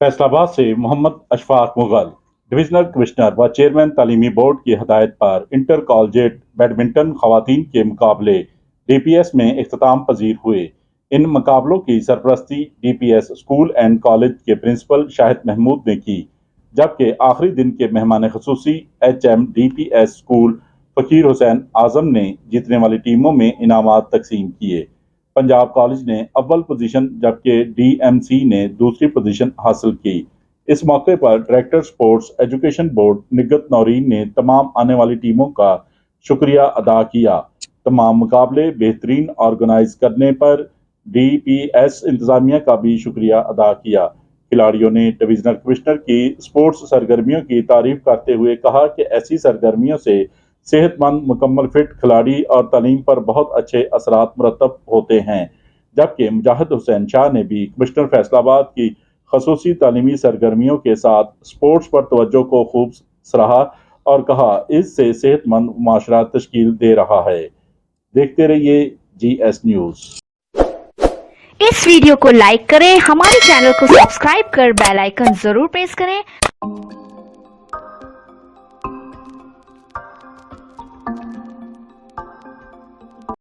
फैसलाबाद से Mohammad Ashfaq Mughal. Divisional commissioner व chairman तालीमी बोर्ड की हदायत पर इंटर कॉलेजिएट बैडमिंटन खवातीन के मुकाबले डीपीएस में इख्तिताम पजीर हुए। इन मुकाबलों की सरपरस्ती डीपीएस स्कूल एंड कॉलेज के प्रिंसिपल शाहिद महमूद ने की, जबकि आखिरी दिन के मेहमान खसूसी HMDPS स्कूल फकीर हुसैन आजम ने जीतने वाली टीमों में इनामात तकसीम किए। पंजाब कॉलेज ने अव्वल पोजीशन जबकि DMC ने दूसरी पोजीशन हासिल की। इस मौके पर director sports education board निगत Naureen ने तमाम आने वाली टीमों का शुक्रिया अदा किया। तमाम मुकाबले बेहतरीन ऑर्गेनाइज करने पर DPS इंतजामिया का भी शुक्रिया अदा किया। खिलाड़ियों ने डिविजनल कमिश्नर की स्पोर्ट्स सरगर्मियों की तारीफ करते हुए कहा कि ऐसी सरगर्मियों से सेहतमंद मुकम्मल फिट खिलाड़ी और तालीम पर बहुत अच्छे असरात मुरतब होते हैं। जबकि मुजाहिद हुसैन शाह ने भी कमिश्नर फैसलाबाद की खसूसी तालीमी सरगर्मियों के साथ स्पोर्ट्स पर तवज्जो को खूब सराहा और कहा इससे सेहतमंद माशरा तश्कील दे रहा है। देखते रहिए GS न्यूज़। इस वीडियो को लाइक करें, हमारे चैनल को सब्सक्राइब कर बेल आइकन जरूर प्रेस करें।